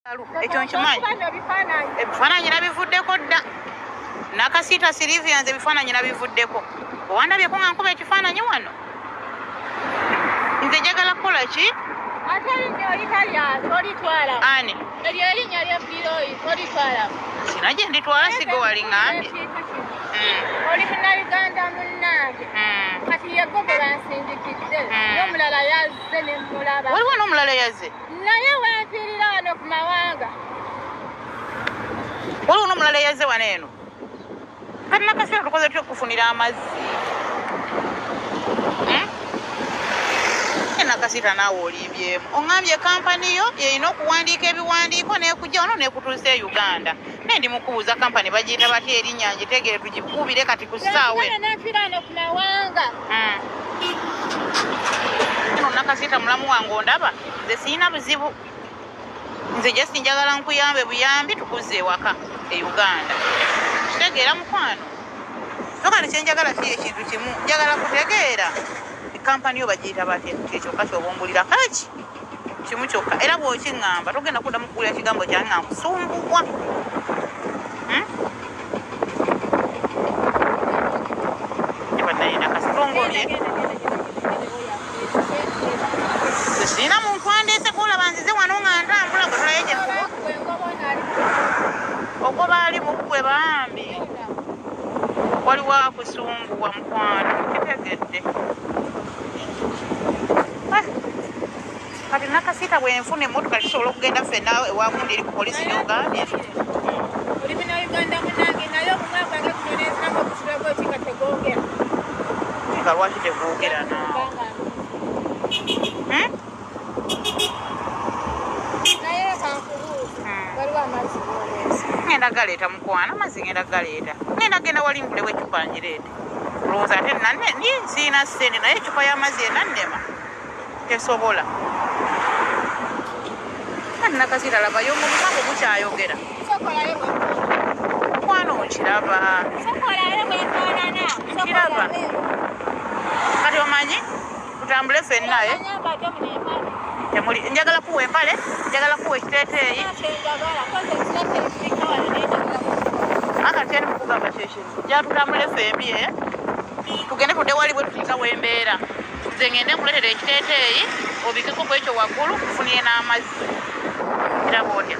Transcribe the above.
Ekyo nkimanyi. Ebifaananyi nabivuddeko dda. Nakasiita Sylvia nze ebifaananyi nabivuddeko. Owandabyeko nga nkuba ekifaananyi wano. Nze njagala kukola ki? Ate erinnya olitalyazo olitwala. Ani? Eryo erinnya lya Biroyi olitwala. Sina gye nditwala sigo wali ngambye. Oli munnayuganda munnange. Kati ye gwe gwe bansindikidde. N'omulala yazze ne mmulaba. Waliwo n'omulala yazze? Naye weempirira wano ku mawanga. Waliwo n'omulala yazze wano eno? Kati nakasiita tukoze tutya okufunira amazzi? Nakasiita naawe olimbyemu. Oŋŋambye kampani yo yerina okuwandiika ebiwandiiko n'ekujja wano n'ekutuusa e Uganda. Naye ndi mukubuuza kampani bagiyita batya erinnya ngitegere tugikubire kati ku ssaawa eno. Neempira wano ku mawanga. Kino nakasiita mulamu wange ondaba nze sirina buzibu. Nze just njagala nkuyambe buyambi tukuze ewaka e Uganda. Kitegeera mukwano. Nokati kyenjagala si ekintu kimu. Njagala kutegeera kampani yo bagiyita batya kyokka kyobumbulira kaki kimu kyokka era bw'okiŋŋamba togenda kuddamu kuwulira kigambo kyange nga nkusumbuwa. Sirina muntu andeese kuolaba nzize wano nga ntambula gwe tulaye gye nkuba ogoba ali mugwe bambi waliwo akusumbuwa mukwano kitegedde. Kati nakasiita bwenfuna emmotoka kisobola okugenda ffenna ewagundi eri ku polisi gy'ogambye. Oli munnayuganda munnange naye omumwaka gwange guno neezinamu okusula gweki nga tegwogera. Nga lwaki tegwogera naawe? Naye kankubuuza waliwo amazzi g'oleese. Ngenda galeeta mukwana amazzi ngenda galeeta. Ngenda genda wali ngulewo eccupa ngireete. Olowooza ate siina ssente naye eccupa y'amazzi enannema tesobola. Kati nakasiita labayo omumango gukyayogera. Sokolayo Mukwano nkiraba. Sokolayo bwefaanana. Nkiraba. Kati omanyi tutambule ffenna Anyambadde mu n'empale. Njagala kuwa empale, njagala kuwa ekiteeteeyi. Njagala koze ekiteeteeyi kirika wano n'enjagala kuwa. Akati eri mukugamba kyekino. Njagala tutambule ffembi tugende tudde wali bwe tutuuka w'embeera. Nze ngende nkuleetera ekiteeteeyi obikeko ku ekyo waggulu tufunire n'amazzi. Kiraba otya?